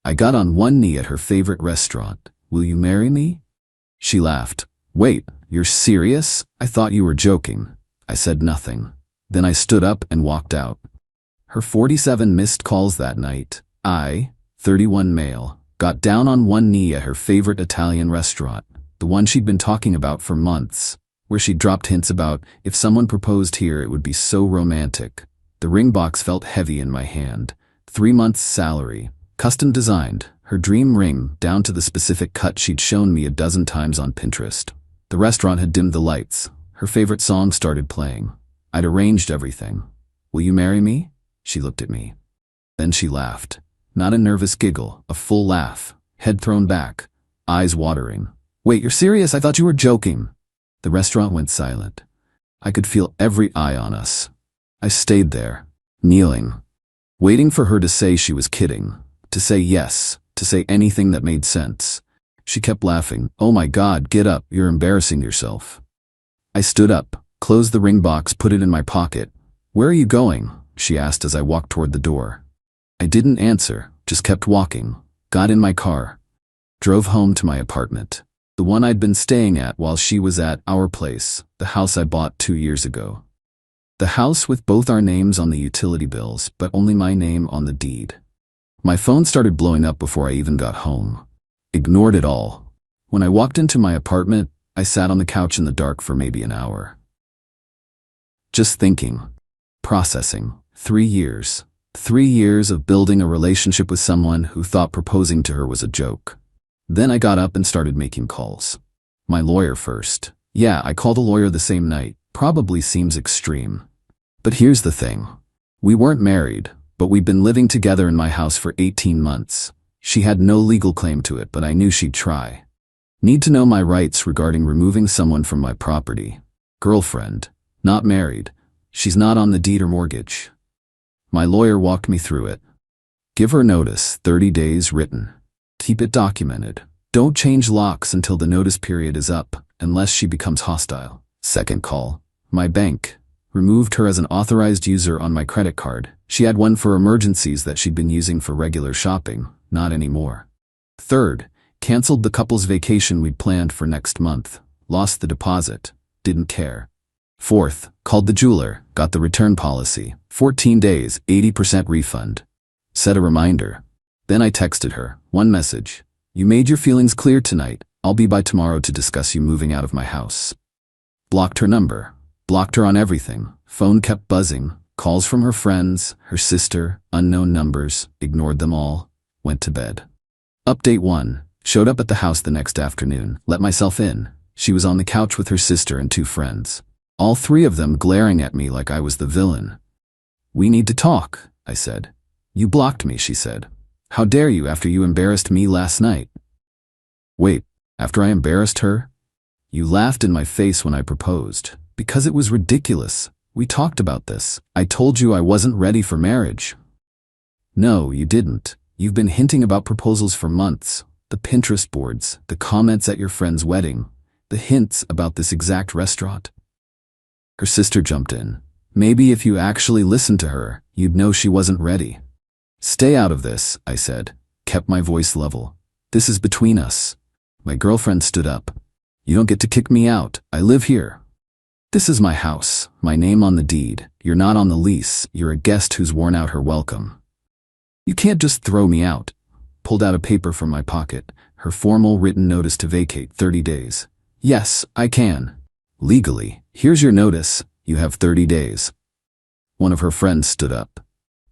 I got on one knee at her favorite restaurant. "Will you marry me?" She laughed. "Wait, you're serious? I thought you were joking." I said nothing. Then I stood up and walked out. Her 47 missed calls that night. I, 31 male, got down on one knee at her favorite Italian restaurant, the one she'd been talking about for months, where she'd dropped hints about if someone proposed here it would be so romantic. The ring box felt heavy in my hand. 3 months' salary, custom designed, her dream ring down to the specific cut she'd shown me a dozen times on Pinterest. The restaurant had dimmed the lights. Her favorite song started playing. I'd arranged everything. "Will you marry me?" She looked at me. Then she laughed. Not a nervous giggle, a full laugh, head thrown back, eyes watering. "Wait, you're serious? I thought you were joking." The restaurant went silent. I could feel every eye on us. I stayed there, kneeling, waiting for her to say she was kidding, to say yes, to say anything that made sense. She kept laughing. "Oh my God, get up, you're embarrassing yourself." I stood up, closed the ring box, put it in my pocket. "Where are you going?" she asked as I walked toward the door. I didn't answer, just kept walking, got in my car, drove home to my apartment, the one I'd been staying at while she was at our place, the house I bought 2 years ago. The house with both our names on the utility bills, but only my name on the deed. My phone started blowing up before I even got home. Ignored it all. When I walked into my apartment, I sat on the couch in the dark for maybe an hour. Just thinking. Processing. 3 years. 3 years of building a relationship with someone who thought proposing to her was a joke. Then I got up and started making calls. My lawyer first. Yeah, I called a lawyer the same night. Probably seems extreme. But here's the thing. We weren't married, but we'd been living together in my house for 18 months. She had no legal claim to it, but I knew she'd try. Need to know my rights regarding removing someone from my property. Girlfriend. Not married. She's not on the deed or mortgage. My lawyer walked me through it. Give her notice, 30 days written. Keep it documented. Don't change locks until the notice period is up, unless she becomes hostile. Second call. My bank. Removed her as an authorized user on my credit card. She had one for emergencies that she'd been using for regular shopping, not anymore. Third, canceled the couple's vacation we'd planned for next month. Lost the deposit. Didn't care. Fourth, called the jeweler, got the return policy. 14 days, 80% refund. Set a reminder. Then I texted her, one message. You made your feelings clear tonight. I'll be by tomorrow to discuss you moving out of my house. Blocked her number. Blocked her on everything. Phone kept buzzing. Calls from her friends, her sister, unknown numbers. Ignored them all. Went to bed. Update 1. Showed up at the house the next afternoon. Let myself in. She was on the couch with her sister and 2 friends. All 3 of them glaring at me like I was the villain. We need to talk, I said. You blocked me, she said. How dare you after you embarrassed me last night? Wait, after I embarrassed her? You laughed in my face when I proposed. Because it was ridiculous. We talked about this. I told you I wasn't ready for marriage. No, you didn't. You've been hinting about proposals for months. The Pinterest boards, the comments at your friend's wedding, the hints about this exact restaurant. Her sister jumped in. Maybe if you actually listened to her, you'd know she wasn't ready. Stay out of this, I said, kept my voice level. This is between us. My girlfriend stood up. You don't get to kick me out. I live here. This is my house, my name on the deed. You're not on the lease. You're a guest who's worn out her welcome. You can't just throw me out. Pulled out a paper from my pocket, her formal written notice to vacate 30 days. Yes, I can. Legally, here's your notice. You have 30 days. One of her friends stood up.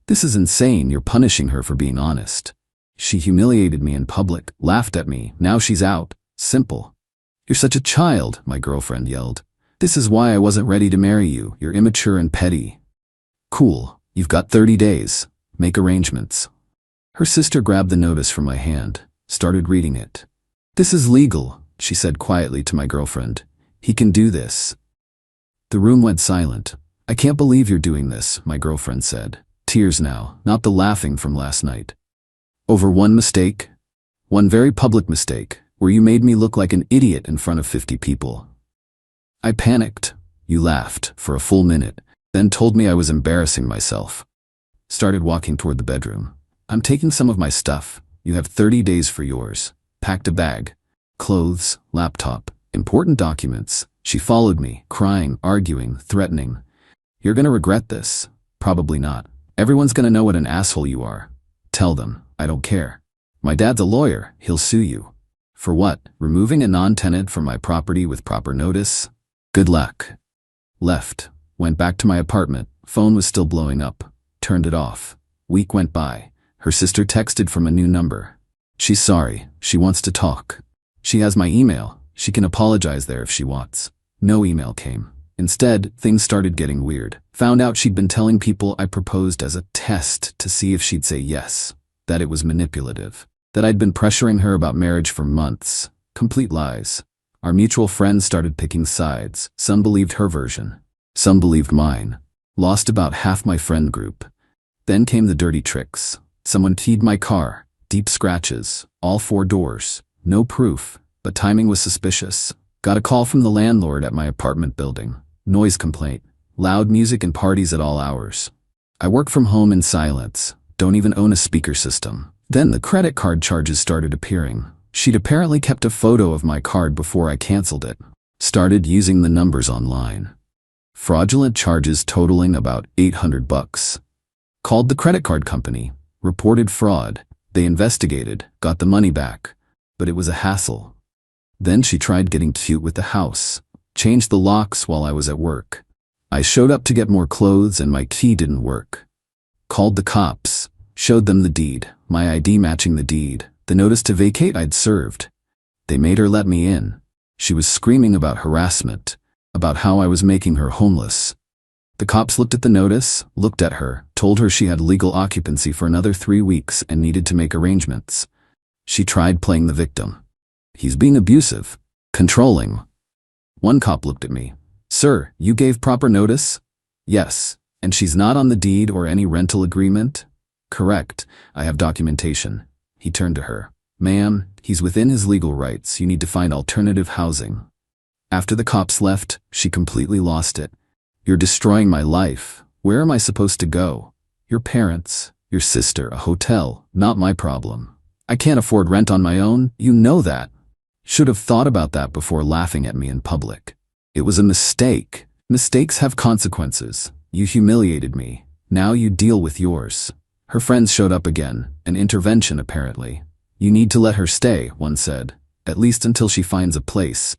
This is insane. You're punishing her for being honest. She humiliated me in public, laughed at me. Now she's out. Simple. You're such a child, my girlfriend yelled. This is why I wasn't ready to marry you. You're immature and petty. Cool. You've got 30 days. Make arrangements. Her sister grabbed the notice from my hand, started reading it. This is legal, she said quietly to my girlfriend. He can do this. The room went silent. I can't believe you're doing this, my girlfriend said. Tears now, not the laughing from last night. Over one mistake? One very public mistake, where you made me look like an idiot in front of 50 people. I panicked. You laughed for a full minute, then told me I was embarrassing myself. Started walking toward the bedroom. I'm taking some of my stuff. You have 30 days for yours. Packed a bag. Clothes, laptop, important documents. She followed me, crying, arguing, threatening. You're gonna regret this. Probably not. Everyone's gonna know what an asshole you are. Tell them, I don't care. My dad's a lawyer, he'll sue you. For what? Removing a non-tenant from my property with proper notice? Good luck. Left. Went back to my apartment. Phone was still blowing up. Turned it off. Week went by. Her sister texted from a new number. She's sorry. She wants to talk. She has my email. She can apologize there if she wants. No email came. Instead, things started getting weird. Found out she'd been telling people I proposed as a test to see if she'd say yes. That it was manipulative. That I'd been pressuring her about marriage for months. Complete lies. Our mutual friends started picking sides. Some believed her version. Some believed mine. Lost about half my friend group. Then came the dirty tricks. Someone keyed my car. Deep scratches. All 4 doors. No proof, but timing was suspicious. Got a call from the landlord at my apartment building. Noise complaint. Loud music and parties at all hours. I work from home in silence. Don't even own a speaker system. Then the credit card charges started appearing. She'd apparently kept a photo of my card before I canceled it. Started using the numbers online. Fraudulent charges totaling about $800. Called the credit card company. Reported fraud. They investigated, got the money back. But it was a hassle. Then she tried getting cute with the house. Changed the locks while I was at work. I showed up to get more clothes and my key didn't work. Called the cops. Showed them the deed, my ID matching the deed, the notice to vacate I'd served. They made her let me in. She was screaming about harassment, about how I was making her homeless. The cops looked at the notice, looked at her, told her she had legal occupancy for another 3 weeks and needed to make arrangements. She tried playing the victim. He's being abusive, controlling. One cop looked at me. Sir, you gave proper notice? Yes. And she's not on the deed or any rental agreement? Correct. I have documentation. He turned to her. Ma'am, he's within his legal rights. You need to find alternative housing. After the cops left, she completely lost it. You're destroying my life. Where am I supposed to go? Your parents, your sister, a hotel, not my problem. I can't afford rent on my own, you know that. Should have thought about that before laughing at me in public. It was a mistake. Mistakes have consequences. You humiliated me. Now you deal with yours. Her friends showed up again, an intervention apparently. You need to let her stay, one said, at least until she finds a place.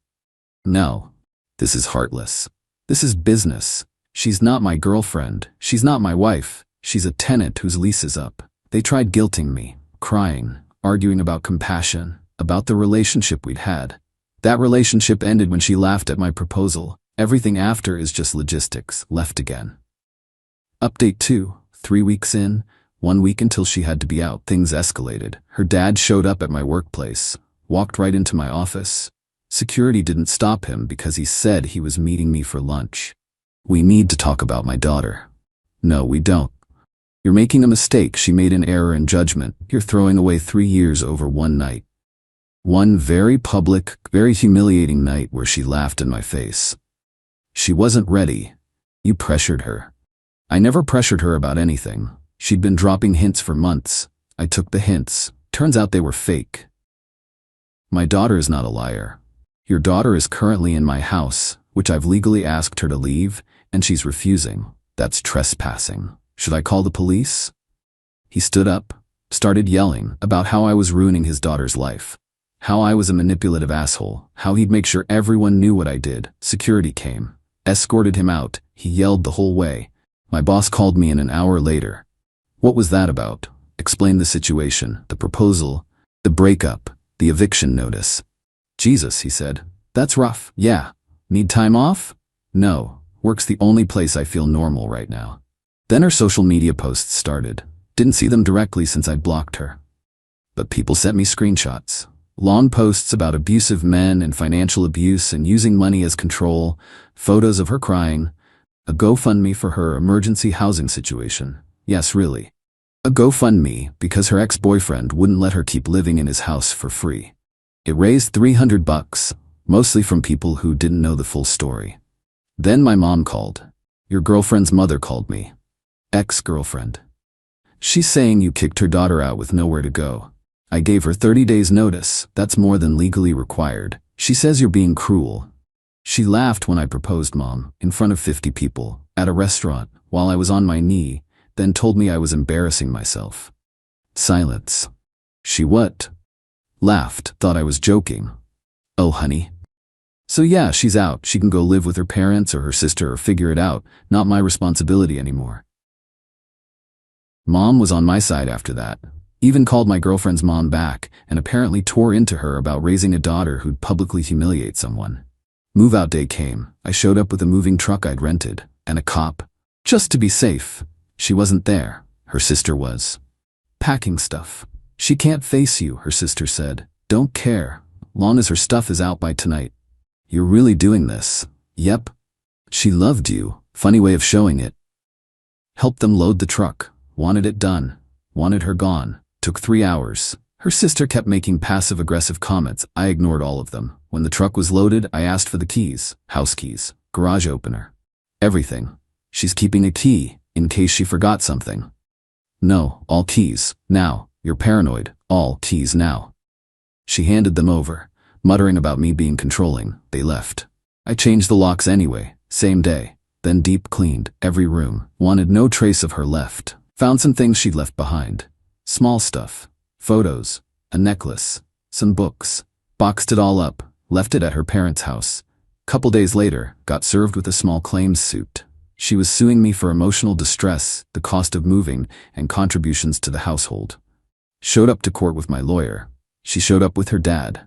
No. This is heartless. This is business. She's not my girlfriend. She's not my wife. She's a tenant whose lease is up. They tried guilting me, crying, arguing about compassion, about the relationship we'd had. That relationship ended when she laughed at my proposal. Everything after is just logistics, left again. Update 2, 3 weeks in, 1 week until she had to be out, things escalated. Her dad showed up at my workplace, walked right into my office. Security didn't stop him because he said he was meeting me for lunch. We need to talk about my daughter. No, we don't. You're making a mistake. She made an error in judgment. You're throwing away 3 years over one night. One very public, very humiliating night where she laughed in my face. She wasn't ready. You pressured her. I never pressured her about anything. She'd been dropping hints for months. I took the hints. Turns out they were fake. My daughter is not a liar. Your daughter is currently in my house, which I've legally asked her to leave, and she's refusing. That's trespassing. Should I call the police? He stood up, started yelling about how I was ruining his daughter's life. How I was a manipulative asshole. How he'd make sure everyone knew what I did. Security came. Escorted him out. He yelled the whole way. My boss called me in an hour later. What was that about? Explained the situation, the proposal, the breakup, the eviction notice. Jesus, he said. That's rough. Yeah. Need time off? No. Work's the only place I feel normal right now. Then her social media posts started. Didn't see them directly since I'd blocked her. But people sent me screenshots. Long posts about abusive men and financial abuse and using money as control, photos of her crying, a GoFundMe for her emergency housing situation. Yes, really. A GoFundMe because her ex-boyfriend wouldn't let her keep living in his house for free. It raised $300, mostly from people who didn't know the full story. Then my mom called. Your girlfriend's mother called me. Ex-girlfriend. She's saying you kicked her daughter out with nowhere to go. I gave her 30 days notice. That's more than legally required. She says you're being cruel. She laughed when I proposed, Mom, in front of 50 people, at a restaurant, while I was on my knee, then told me I was embarrassing myself. Silence. She what? Laughed, thought I was joking. Oh, honey. So yeah, she's out. She can go live with her parents or her sister or figure it out. Not my responsibility anymore. Mom was on my side after that. Even called my girlfriend's mom back and apparently tore into her about raising a daughter who'd publicly humiliate someone. Move-out day came. I showed up with a moving truck I'd rented and a cop. Just to be safe. She wasn't there. Her sister was. Packing stuff. She can't face you, her sister said. Don't care. Long as her stuff is out by tonight. You're really doing this. Yep. She loved you. Funny way of showing it. Helped them load the truck. Wanted it done. Wanted her gone. Took 3 hours. Her sister kept making passive-aggressive comments. I ignored all of them. When the truck was loaded, I asked for the keys, house keys, garage opener. Everything. She's keeping a key, in case she forgot something. No, all keys, now. You're paranoid. All keys now. She handed them over, muttering about me being controlling. They left. I changed the locks anyway, same day. Then deep cleaned every room. Wanted no trace of her left. Found some things she'd left behind. Small stuff. Photos. A necklace. Some books. Boxed it all up. Left it at her parents' house. Couple days later, got served with a small claims suit. She was suing me for emotional distress, the cost of moving, and contributions to the household. Showed up to court with my lawyer. She showed up with her dad.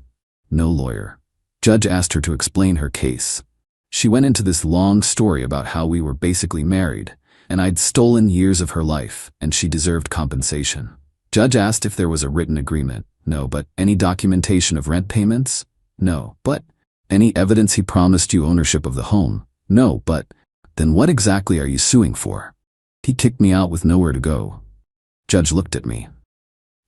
No lawyer. Judge asked her to explain her case. She went into this long story about how we were basically married, and I'd stolen years of her life, and she deserved compensation. Judge asked if there was a written agreement. No, but any documentation of rent payments? No, but any evidence he promised you ownership of the home? No, but then what exactly are you suing for? He kicked me out with nowhere to go. Judge looked at me.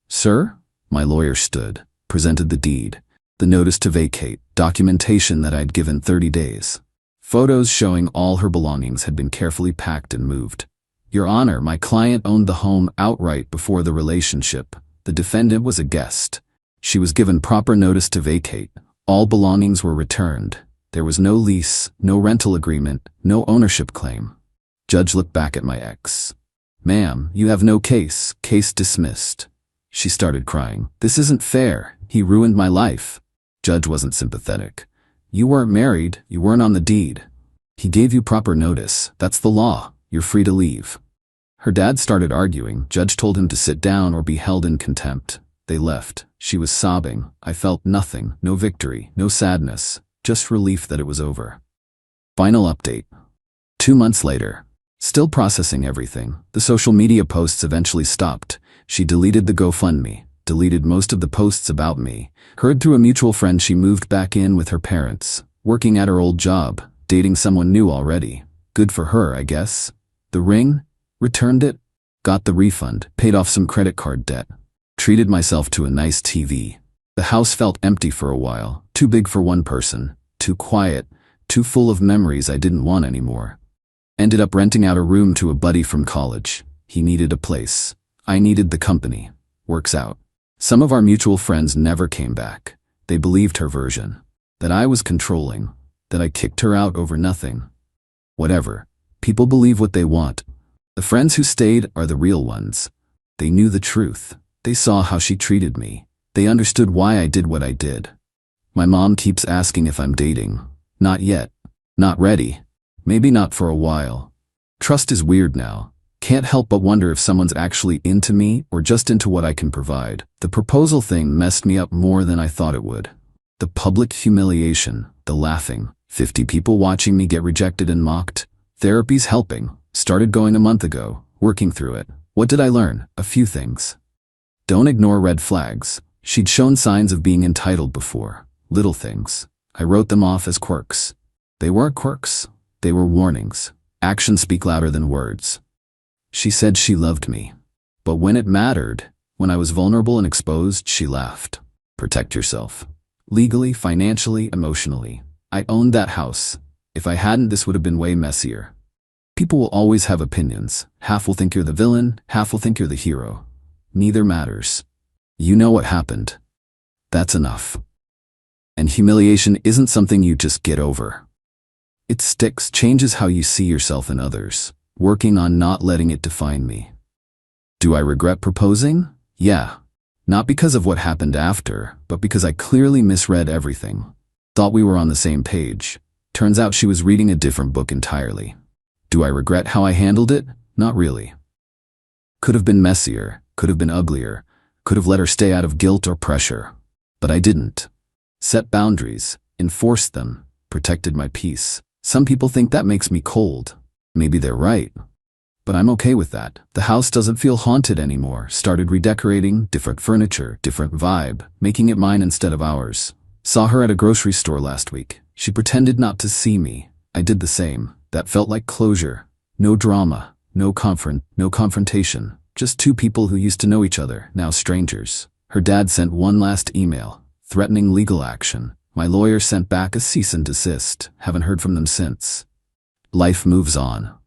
Sir? My lawyer stood, presented the deed, the notice to vacate, documentation that I'd given 30 days. Photos showing all her belongings had been carefully packed and moved. Your Honor, my client owned the home outright before the relationship. The defendant was a guest. She was given proper notice to vacate. All belongings were returned. There was no lease, no rental agreement, no ownership claim. Judge looked back at my ex. Ma'am, you have no case. Case dismissed. She started crying. This isn't fair. He ruined my life. Judge wasn't sympathetic. You weren't married. You weren't on the deed. He gave you proper notice. That's the law. You're free to leave. Her dad started arguing. Judge told him to sit down or be held in contempt. They left. She was sobbing. I felt nothing. No victory. No sadness. Just relief that it was over. Final update. 2 months later. Still processing everything. The social media posts eventually stopped. She deleted the GoFundMe, deleted most of the posts about me. Heard through a mutual friend she moved back in with her parents, working at her old job, dating someone new already. Good for her, I guess. The ring? Returned it. Got the refund, paid off some credit card debt. Treated myself to a nice TV. The house felt empty for a while, too big for one person, too quiet, too full of memories I didn't want anymore. Ended up renting out a room to a buddy from college. He needed a place. I needed the company. Works out. Some of our mutual friends never came back. They believed her version. That I was controlling. That I kicked her out over nothing. Whatever. People believe what they want. The friends who stayed are the real ones. They knew the truth. They saw how she treated me. They understood why I did what I did. My mom keeps asking if I'm dating. Not yet. Not ready. Maybe not for a while. Trust is weird now. Can't help but wonder if someone's actually into me or just into what I can provide. The proposal thing messed me up more than I thought it would. The public humiliation, the laughing, 50 people watching me get rejected and mocked. Therapy's helping. Started going a month ago, working through it. What did I learn? A few things. Don't ignore red flags. She'd shown signs of being entitled before. Little things. I wrote them off as quirks. They weren't quirks. They were warnings. Actions speak louder than words. She said she loved me. But when it mattered, when I was vulnerable and exposed, she laughed. Protect yourself. Legally, financially, emotionally. I owned that house. If I hadn't, this would have been way messier. People will always have opinions. Half will think you're the villain, half will think you're the hero. Neither matters. You know what happened. That's enough. And humiliation isn't something you just get over. It sticks, changes how you see yourself and others, working on not letting it define me. Do I regret proposing? Yeah. Not because of what happened after, but because I clearly misread everything. Thought we were on the same page. Turns out she was reading a different book entirely. Do I regret how I handled it? Not really. Could have been messier, could have been uglier, could have let her stay out of guilt or pressure. But I didn't. Set boundaries, enforced them, protected my peace. Some people think that makes me cold. Maybe they're right. But I'm okay with that. The house doesn't feel haunted anymore. Started redecorating, different furniture, different vibe, making it mine instead of ours. Saw her at a grocery store last week. She pretended not to see me. I did the same. That felt like closure. No drama, no confrontation. Just two people who used to know each other, now strangers. Her dad sent one last email, threatening legal action. My lawyer sent back a cease and desist. Haven't heard from them since. Life moves on.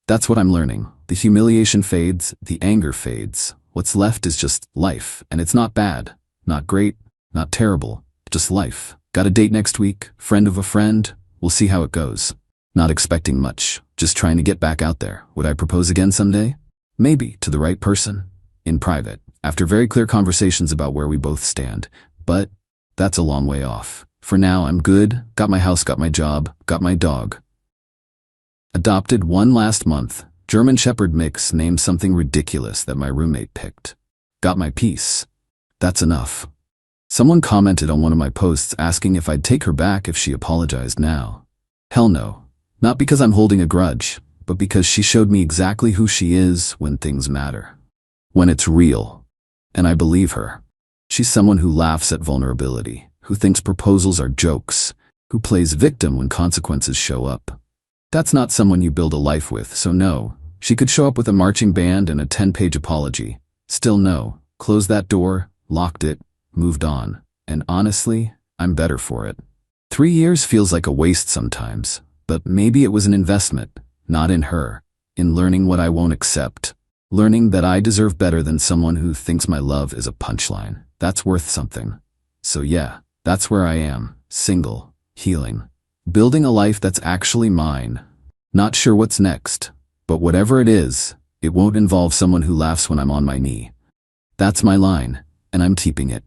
That's what I'm learning. The humiliation fades, the anger fades. What's left is just life, and it's not bad, not great, not terrible, just life. Got a date next week, friend of a friend. We'll see how it goes. Not expecting much, just trying to get back out there. Would I propose again someday? Maybe, to the right person. In private, after very clear conversations about where we both stand. But that's a long way off. For now, I'm good. Got my house, got my job, got my dog. Adopted one last month. German Shepherd mix, named something ridiculous that my roommate picked. Got my peace. That's enough. Someone commented on one of my posts asking if I'd take her back if she apologized now. Hell no. Not because I'm holding a grudge, but because she showed me exactly who she is when things matter. When it's real. And I believe her. She's someone who laughs at vulnerability, who thinks proposals are jokes, who plays victim when consequences show up. That's not someone you build a life with, so no. She could show up with a marching band and a 10-page apology. Still no. Closed that door, locked it, moved on. And honestly, I'm better for it. 3 years feels like a waste sometimes, but maybe it was an investment, not in her, in learning what I won't accept. Learning that I deserve better than someone who thinks my love is a punchline. That's worth something. So yeah, that's where I am, single, healing. Building a life that's actually mine. Not sure what's next, but whatever it is, it won't involve someone who laughs when I'm on my knee. That's my line, and I'm keeping it.